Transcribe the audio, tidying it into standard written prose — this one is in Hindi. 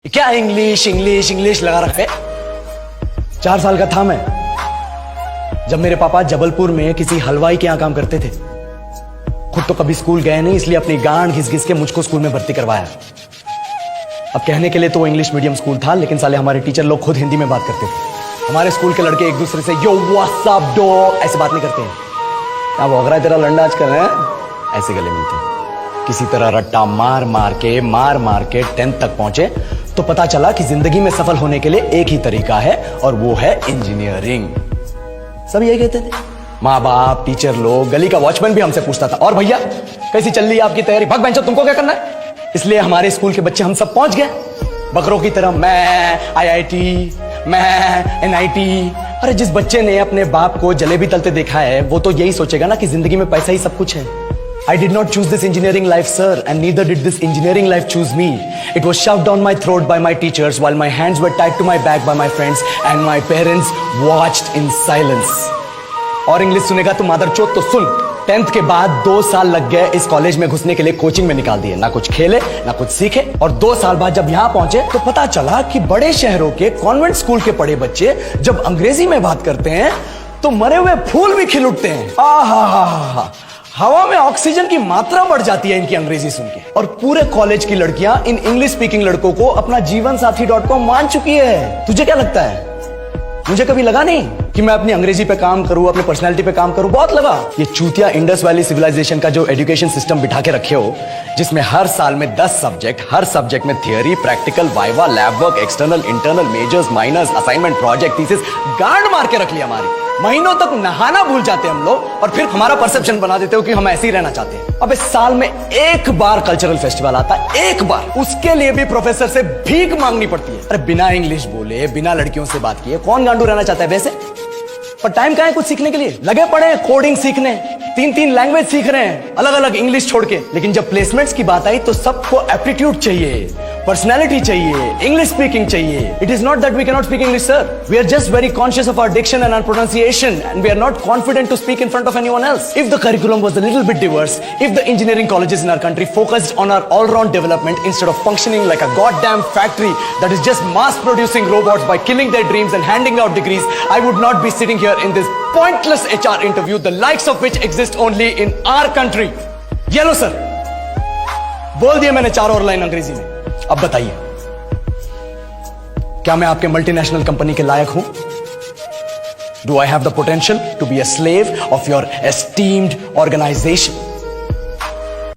क्या इंग्लिश इंग्लिश इंग्लिश लगा रखे। 4 साल का था मैं जब मेरे पापा जबलपुर में किसी हलवाई के यहां काम करते थे। खुद तो कभी स्कूल गए नहीं, इसलिए अपनी गांड घिस घिस के मुझको स्कूल में भर्ती करवाया। अब कहने के लिए तो वो इंग्लिश मीडियम स्कूल था, लेकिन साले हमारे टीचर लोग खुद हिंदी में बात करते थे। हमारे स्कूल के लड़के एक दूसरे से यो व्हाट्स अप डो ऐसे बात नहीं करते हैं। क्या भौंक रहा है तेरा लंडा आजकल है, ऐसे गले मिलते हैं। किसी तरह रट्टा मार मार के 10th तक पहुंचे तो पता चला कि जिंदगी में सफल होने के लिए एक ही तरीका है और वो है इंजीनियरिंग। सब यही कहते थे, माँ बाप, टीचर लोग, गली का वॉचमैन भी हमसे पूछता था, और भैया कैसी चल रही है आपकी तैयारी? भग बेंचो, तुमको क्या करना है? इसलिए हमारे स्कूल के बच्चे हम सब पहुंच गए बकरों की तरह। मैं IIT, मैं NIT। अरे जिस बच्चे ने अपने बाप को जलेबी तलते देखा है वो तो यही सोचेगा ना कि जिंदगी में पैसा ही सब कुछ है। I did not choose this engineering life, sir, and neither did this engineering life choose me. It was shoved down my throat by my teachers while my hands were tied to my back by my friends and my parents watched in silence. और इंग्लिश सुनेगा तो मादरचोद तो सुन। 10th के बाद 2 साल लग गए इस कॉलेज में घुसने के लिए, कोचिंग में निकाल दिए। ना कुछ खेले ना कुछ सीखे, और 2 साल बाद जब यहाँ पहुंचे तो पता चला कि बड़े शहरों के कॉन्वेंट स्कूल के पढ़े बच्चे जब अंग्रेजी में बात करते हैं तो मरे हुए फूल भी खिल उठते हैं। आहा, हवा में ऑक्सीजन की मात्रा बढ़ जाती है इनकी अंग्रेजी सुन के। और पूरे कॉलेज की लड़कियां इन इंग्लिश स्पीकिंग लड़कों को अपना जीवन साथी.com मान चुकी है। तुझे क्या लगता है? मुझे कभी लगा नहीं कि मैं अपनी अंग्रेजी पे काम करूं, अपनी पर्सनालिटी पे काम करूं। बहुत लगा। ये चूतिया इंडस वैली सिविलाइजेशन का जो एजुकेशन सिस्टम बिठा के रखे हो, जिसमें हर साल में 10 सब्जेक्ट, हर सब्जेक्ट में theory, practical, viva, lab work, external, internal, majors, minors, assignment, project, thesis, गांड मार के रख लिया हमारी। महीनों तक नहाना भूल जाते हम लोग और फिर हमारा परसेप्शन बना देते हो कि हम ऐसे ही रहना चाहते हैं। अब इस साल में एक बार कल्चरल फेस्टिवल आता है, एक बार, उसके लिए भी प्रोफेसर से भीख मांगनी पड़ती है। अरे बिना इंग्लिश बोले, बिना लड़कियों से बात किए कौन गांडू रहना चाहता है वैसे? पर टाइम कहाँ है कुछ सीखने के लिए? लगे पड़े हैं कोडिंग सीखने, 3 लैंग्वेज सीख रहे हैं, अलग अलग इंग्लिश छोड़ के। लेकिन जब प्लेसमेंट्स की बात आई तो सबको एप्टीट्यूड चाहिए, पर्सनैलिटी चाहिए, इंग्लिश स्पीकिंग चाहिए। It is not that we can not speak English, sir. We are just very conscious of our diction and our pronunciation, and we are not confident to speak in front of anyone else. If the curriculum was a little bit diverse, if the engineering colleges in our country focused on our all round development instead of functioning like a goddamn factory that is just mass producing robots by killing their dreams and handing out degrees, I would not be sitting here in this pointless HR interview, the likes of which exist only in our country. ये लो सर, बोल दिया मैंने 4 और लाइन अंग्रेजी में। अब बताइए, क्या मैं आपके मल्टीनेशनल कंपनी के लायक हूं? Do I have the potential to be a slave of your esteemed organization?